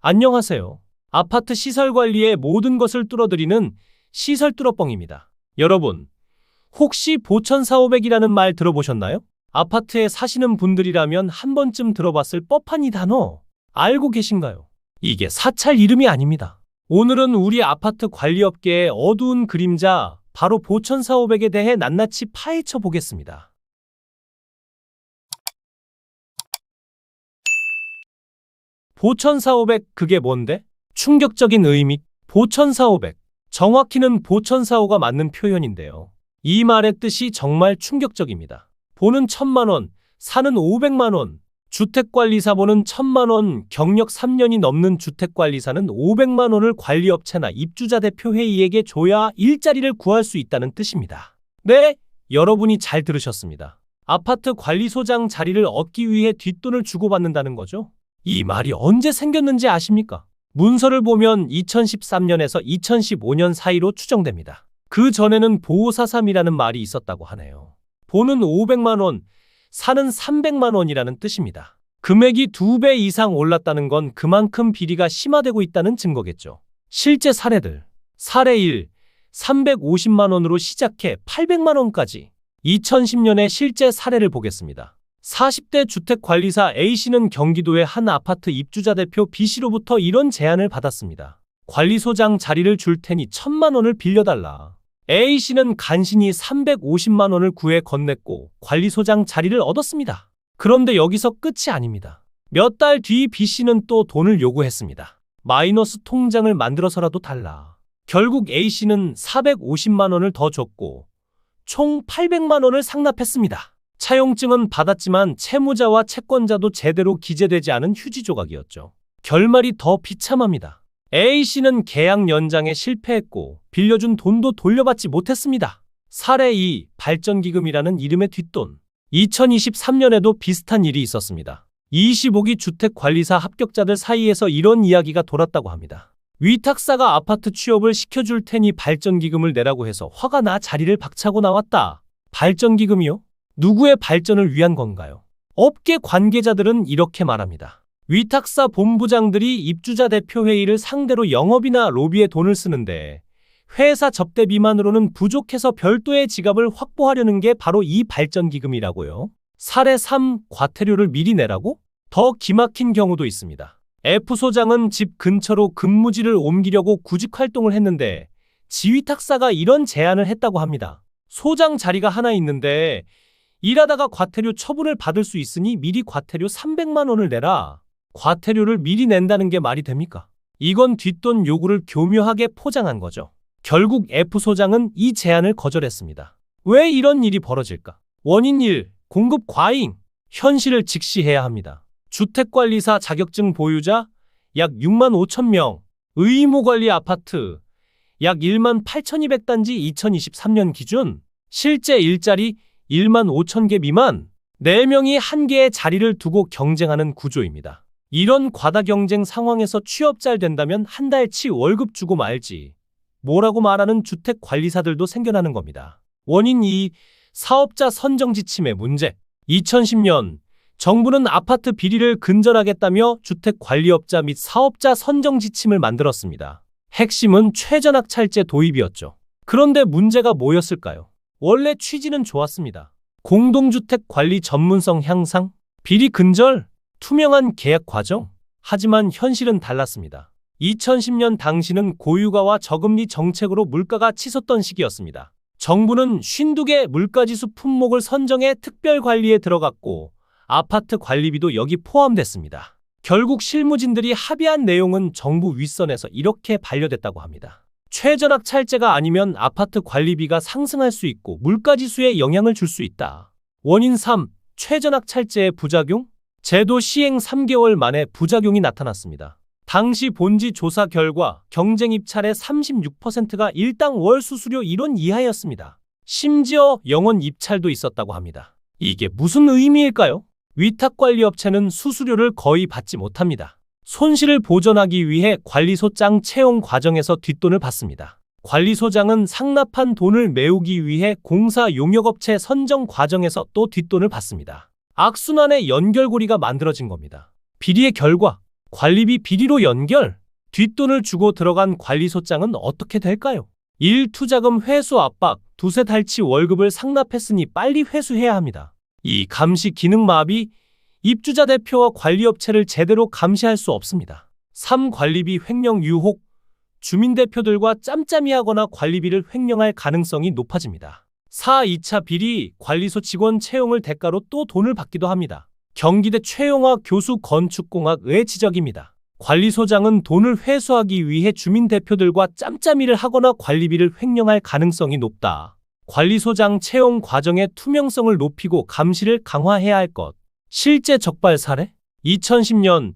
안녕하세요. 아파트 시설 관리의 모든 것을 뚫어드리는 시설 뚫어뻥입니다. 여러분, 혹시 보천 4,500이라는 말 들어보셨나요? 아파트에 사시는 분들이라면 한 번쯤 들어봤을 법한 이 단어 알고 계신가요? 이게 사찰 이름이 아닙니다. 오늘은 우리 아파트 관리업계의 어두운 그림자, 바로 보천 4,500에 대해 낱낱이 파헤쳐 보겠습니다. 보천 4,500 그게 뭔데? 충격적인 의미, 보천 4,500. 정확히는 보천 4,5가 맞는 표현인데요. 이 말의 뜻이 정말 충격적입니다. 보는 1,000만 원, 사는 500만 원, 주택관리사 보는 1,000만 원, 경력 3년이 넘는 주택관리사는 500만 원을 관리업체나 입주자 대표회의에게 줘야 일자리를 구할 수 있다는 뜻입니다. 네, 여러분이 잘 들으셨습니다. 아파트 관리소장 자리를 얻기 위해 뒷돈을 주고받는다는 거죠. 이 말이 언제 생겼는지 아십니까? 문서를 보면 2013년에서 2015년 사이로 추정됩니다. 그 전에는 보호사삼이라는 말이 있었다고 하네요. 보는 500만 원, 사는 300만 원이라는 뜻입니다. 금액이 2배 이상 올랐다는 건 그만큼 비리가 심화되고 있다는 증거겠죠. 실제 사례들. 사례 1, 350만 원으로 시작해 800만 원까지. 2010년의 실제 사례를 보겠습니다. 40대 주택관리사 A씨는 경기도의 한 아파트 입주자 대표 B씨로부터 이런 제안을 받았습니다. 관리소장 자리를 줄 테니 1,000만 원을 빌려달라. A씨는 간신히 350만 원을 구해 건넸고 관리소장 자리를 얻었습니다. 그런데 여기서 끝이 아닙니다. 몇 달 뒤 B씨는 또 돈을 요구했습니다. 마이너스 통장을 만들어서라도 달라. 결국 A씨는 450만 원을 더 줬고 총 800만 원을 상납했습니다. 차용증은 받았지만 채무자와 채권자도 제대로 기재되지 않은 휴지 조각이었죠. 결말이 더 비참합니다. A씨는 계약 연장에 실패했고 빌려준 돈도 돌려받지 못했습니다. 사례 2, 발전기금이라는 이름의 뒷돈. 2023년에도 비슷한 일이 있었습니다. 25기 주택관리사 합격자들 사이에서 이런 이야기가 돌았다고 합니다. 위탁사가 아파트 취업을 시켜줄 테니 발전기금을 내라고 해서 화가 나 자리를 박차고 나왔다. 발전기금이요? 누구의 발전을 위한 건가요? 업계 관계자들은 이렇게 말합니다. 위탁사 본부장들이 입주자 대표회의를 상대로 영업이나 로비에 돈을 쓰는데 회사 접대 비만으로는 부족해서 별도의 지갑을 확보하려는 게 바로 이 발전기금이라고요. 사례 3, 과태료를 미리 내라고? 더 기막힌 경우도 있습니다. F소장은 집 근처로 근무지를 옮기려고 구직 활동을 했는데 지위탁사가 이런 제안을 했다고 합니다. 소장 자리가 하나 있는데 일하다가 과태료 처분을 받을 수 있으니 미리 과태료 300만 원을 내라. 과태료를 미리 낸다는 게 말이 됩니까? 이건 뒷돈 요구를 교묘하게 포장한 거죠. 결국 F소장은 이 제안을 거절했습니다. 왜 이런 일이 벌어질까? 원인 1. 공급 과잉. 현실을 직시해야 합니다. 주택관리사 자격증 보유자 약 6만 5천 명, 의무관리 아파트 약 1만 8,200단지 2023년 기준, 실제 일자리 1만 5천 개 미만, 4명이 한 개의 자리를 두고 경쟁하는 구조입니다. 이런 과다 경쟁 상황에서 취업 잘 된다면 한 달치 월급 주고 말지 뭐라고 말하는 주택관리사들도 생겨나는 겁니다. 원인 2. 사업자 선정 지침의 문제. 2010년 정부는 아파트 비리를 근절하겠다며 주택관리업자 및 사업자 선정 지침을 만들었습니다. 핵심은 최전학찰제 도입이었죠. 그런데 문제가 뭐였을까요? 원래 취지는 좋았습니다. 공동주택 관리 전문성 향상, 비리 근절, 투명한 계약 과정. 하지만 현실은 달랐습니다. 2010년 당시는 고유가와 저금리 정책으로 물가가 치솟던 시기였습니다. 정부는 52개 물가지수 품목을 선정해 특별 관리에 들어갔고 아파트 관리비도 여기 포함됐습니다. 결국 실무진들이 합의한 내용은 정부 윗선에서 이렇게 반려됐다고 합니다. 최전학찰제가 아니면 아파트 관리비가 상승할 수 있고 물가지수에 영향을 줄 수 있다. 원인 3. 최전학찰제의 부작용? 제도 시행 3개월 만에 부작용이 나타났습니다. 당시 본지 조사 결과 경쟁 입찰의 36%가 일당 월 수수료 1원 이하였습니다. 심지어 영원 입찰도 있었다고 합니다. 이게 무슨 의미일까요? 위탁관리업체는 수수료를 거의 받지 못합니다. 손실을 보전하기 위해 관리소장 채용 과정에서 뒷돈을 받습니다. 관리소장은 상납한 돈을 메우기 위해 공사 용역업체 선정 과정에서 또 뒷돈을 받습니다. 악순환의 연결고리가 만들어진 겁니다. 비리의 결과, 관리비 비리로 연결. 뒷돈을 주고 들어간 관리소장은 어떻게 될까요? 1. 투자금 회수 압박. 두세 달치 월급을 상납했으니 빨리 회수해야 합니다. 2. 감시 기능 마비. 입주자 대표와 관리업체를 제대로 감시할 수 없습니다. 3. 관리비 횡령 유혹. 주민 대표들과 짬짬이하거나 관리비를 횡령할 가능성이 높아집니다. 4. 2차 비리. 관리소 직원 채용을 대가로 또 돈을 받기도 합니다. 경기대 최용화 교수 건축공학의 지적입니다. 관리소장은 돈을 회수하기 위해 주민 대표들과 짬짬이를 하거나 관리비를 횡령할 가능성이 높다. 관리소장 채용 과정의 투명성을 높이고 감시를 강화해야 할 것. 실제 적발 사례? 2010년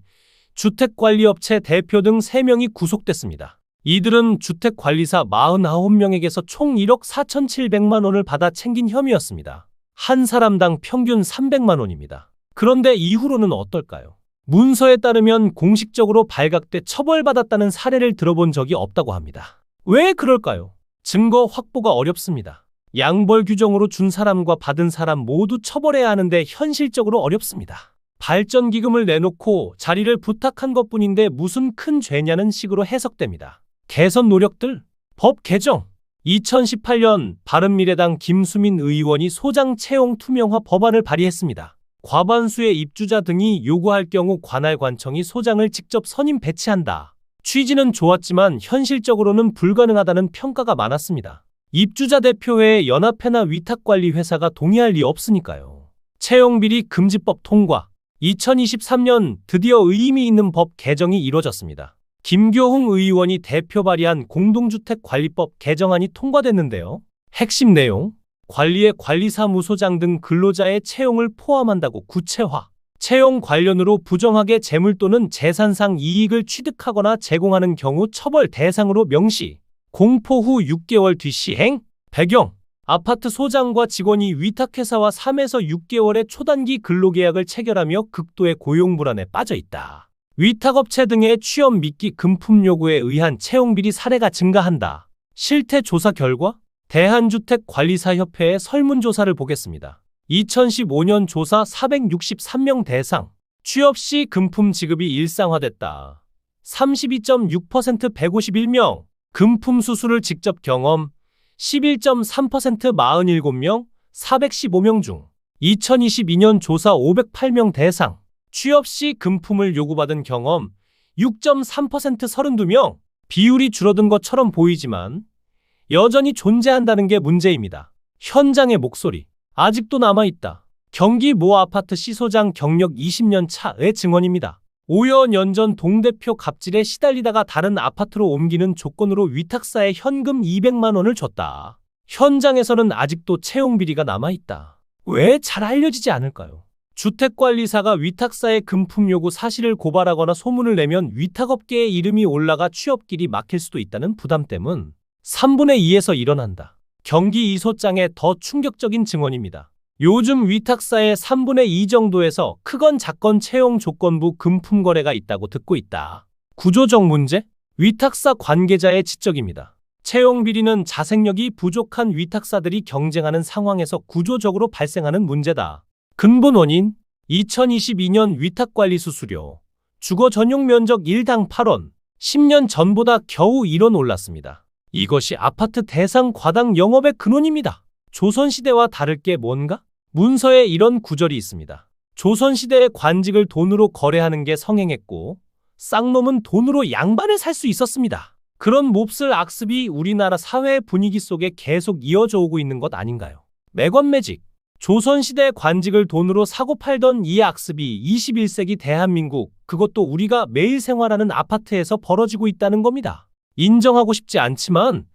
주택관리업체 대표 등 3명이 구속됐습니다. 이들은 주택관리사 49명에게서 총 1억 4,700만 원을 받아 챙긴 혐의였습니다. 한 사람당 평균 300만 원입니다. 그런데 이후로는 어떨까요? 문서에 따르면 공식적으로 발각돼 처벌받았다는 사례를 들어본 적이 없다고 합니다. 왜 그럴까요? 증거 확보가 어렵습니다. 양벌 규정으로 준 사람과 받은 사람 모두 처벌해야 하는데 현실적으로 어렵습니다. 발전기금을 내놓고 자리를 부탁한 것뿐인데 무슨 큰 죄냐는 식으로 해석됩니다. 개선 노력들? 법 개정. 2018년 바른미래당 김수민 의원이 소장 채용 투명화 법안을 발의했습니다. 과반수의 입주자 등이 요구할 경우 관할관청이 소장을 직접 선임 배치한다. 취지는 좋았지만 현실적으로는 불가능하다는 평가가 많았습니다. 입주자 대표회의 연합회나 위탁관리회사가 동의할 리 없으니까요. 채용비리 금지법 통과. 2023년 드디어 의미 있는 법 개정이 이뤄졌습니다. 김교흥 의원이 대표 발의한 공동주택관리법 개정안이 통과됐는데요. 핵심 내용, 관리의 관리사무소장 등 근로자의 채용을 포함한다고 구체화. 채용 관련으로 부정하게 재물 또는 재산상 이익을 취득하거나 제공하는 경우 처벌 대상으로 명시. 공포 후 6개월 뒤 시행. 배경, 아파트 소장과 직원이 위탁회사와 3에서 6개월의 초단기 근로계약을 체결하며 극도의 고용불안에 빠져 있다. 위탁업체 등의 취업 미끼 금품 요구에 의한 채용비리 사례가 증가한다. 실태 조사 결과? 대한주택관리사협회의 설문조사를 보겠습니다. 2015년 조사 463명 대상. 취업 시 금품 지급이 일상화됐다. 32.6% 151명. 금품 수수를 직접 경험. 11.3% 47명. 415명 중. 2022년 조사 508명 대상. 취업 시 금품을 요구받은 경험. 6.3% 32명. 비율이 줄어든 것처럼 보이지만 여전히 존재한다는 게 문제입니다. 현장의 목소리. 아직도 남아있다. 경기 모 아파트 시소장 경력 20년 차의 증언입니다. 5여 년 전 동대표 갑질에 시달리다가 다른 아파트로 옮기는 조건으로 위탁사에 현금 200만 원을 줬다. 현장에서는 아직도 채용비리가 남아있다. 왜 잘 알려지지 않을까요? 주택관리사가 위탁사의 금품 요구 사실을 고발하거나 소문을 내면 위탁업계의 이름이 올라가 취업길이 막힐 수도 있다는 부담 때문 3분의 2에서 일어난다. 경기 이소장의 더 충격적인 증언입니다. 요즘 위탁사의 3분의 2 정도에서 크건 작건 채용 조건부 금품 거래가 있다고 듣고 있다. 구조적 문제? 위탁사 관계자의 지적입니다. 채용 비리는 자생력이 부족한 위탁사들이 경쟁하는 상황에서 구조적으로 발생하는 문제다. 근본 원인? 2022년 위탁관리 수수료. 주거 전용 면적 1당 8원. 10년 전보다 겨우 1원 올랐습니다. 이것이 아파트 대상 과당 영업의 근원입니다. 조선시대와 다를 게 뭔가? 문서에 이런 구절이 있습니다. 조선시대의 관직을 돈으로 거래하는 게 성행했고 쌍놈은 돈으로 양반을 살 수 있었습니다. 그런 몹쓸 악습이 우리나라 사회의 분위기 속에 계속 이어져 오고 있는 것 아닌가요? 매관매직. 조선시대 관직을 돈으로 사고 팔던 이 악습이 21세기 대한민국, 그것도 우리가 매일 생활하는 아파트에서 벌어지고 있다는 겁니다. 인정하고 싶지 않지만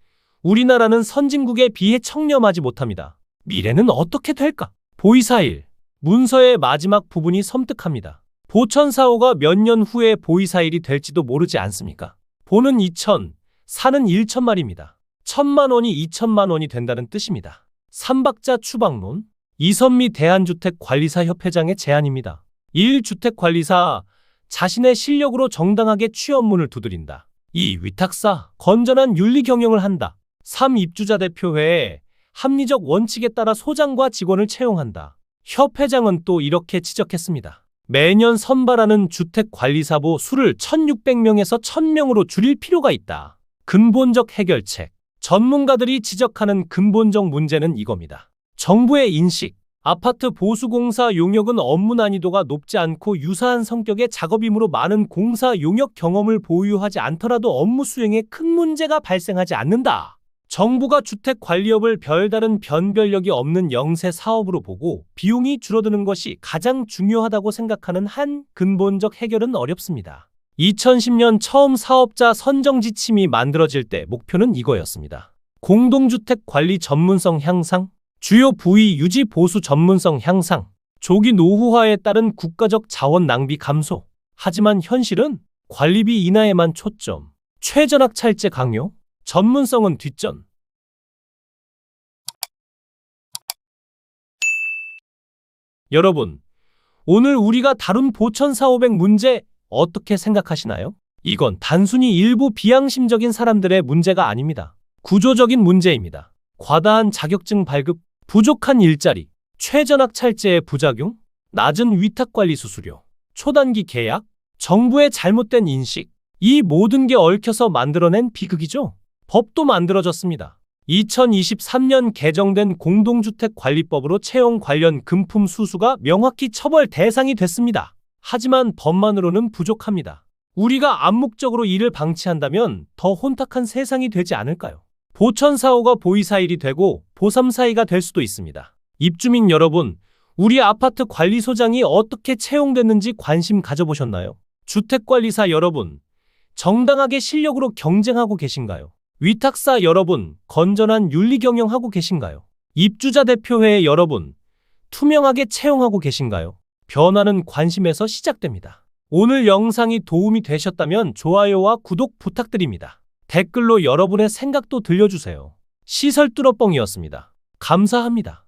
우리나라는 선진국에 비해 청렴하지 못합니다. 미래는 어떻게 될까? 보이사일. 문서의 마지막 부분이 섬뜩합니다. 보천사오가 몇 년 후에 보이사일이 될지도 모르지 않습니까? 보는 2천, 사는 1천 말입니다. 1,000만 원이 2천만 원이 된다는 뜻입니다. 삼박자 추방론. 이선미 대한주택관리사 협회장의 제안입니다. 1. 주택관리사. 자신의 실력으로 정당하게 취업문을 두드린다. 2. 위탁사. 건전한 윤리 경영을 한다. 3. 입주자 대표회에 합리적 원칙에 따라 소장과 직원을 채용한다. 협회장은 또 이렇게 지적했습니다. 매년 선발하는 주택관리사부 수를 1,600명에서 1,000명으로 줄일 필요가 있다. 근본적 해결책. 전문가들이 지적하는 근본적 문제는 이겁니다. 정부의 인식. 아파트 보수공사 용역은 업무 난이도가 높지 않고 유사한 성격의 작업이므로 많은 공사 용역 경험을 보유하지 않더라도 업무 수행에 큰 문제가 발생하지 않는다. 정부가 주택관리업을 별다른 변별력이 없는 영세 사업으로 보고 비용이 줄어드는 것이 가장 중요하다고 생각하는 한 근본적 해결은 어렵습니다. 2010년 처음 사업자 선정 지침이 만들어질 때 목표는 이거였습니다. 공동주택 관리 전문성 향상, 주요 부위 유지 보수 전문성 향상, 조기 노후화에 따른 국가적 자원 낭비 감소. 하지만 현실은 관리비 인하에만 초점, 최전학찰제 강요, 전문성은 뒷전. 여러분, 오늘 우리가 다룬 보천 4,500 문제 어떻게 생각하시나요? 이건 단순히 일부 비양심적인 사람들의 문제가 아닙니다. 구조적인 문제입니다. 과다한 자격증 발급, 부족한 일자리, 최전학찰제의 부작용, 낮은 위탁관리 수수료, 초단기 계약, 정부의 잘못된 인식, 이 모든 게 얽혀서 만들어낸 비극이죠. 법도 만들어졌습니다. 2023년 개정된 공동주택관리법으로 채용 관련 금품 수수가 명확히 처벌 대상이 됐습니다. 하지만 법만으로는 부족합니다. 우리가 암묵적으로 이를 방치한다면 더 혼탁한 세상이 되지 않을까요? 보천 4호가 보이사일이 되고 보삼사이가 될 수도 있습니다. 입주민 여러분, 우리 아파트 관리소장이 어떻게 채용됐는지 관심 가져보셨나요? 주택관리사 여러분, 정당하게 실력으로 경쟁하고 계신가요? 위탁사 여러분, 건전한 윤리 경영하고 계신가요? 입주자 대표회 여러분, 투명하게 채용하고 계신가요? 변화는 관심에서 시작됩니다. 오늘 영상이 도움이 되셨다면 좋아요와 구독 부탁드립니다. 댓글로 여러분의 생각도 들려주세요. 시설 뚫어뻥이었습니다. 감사합니다.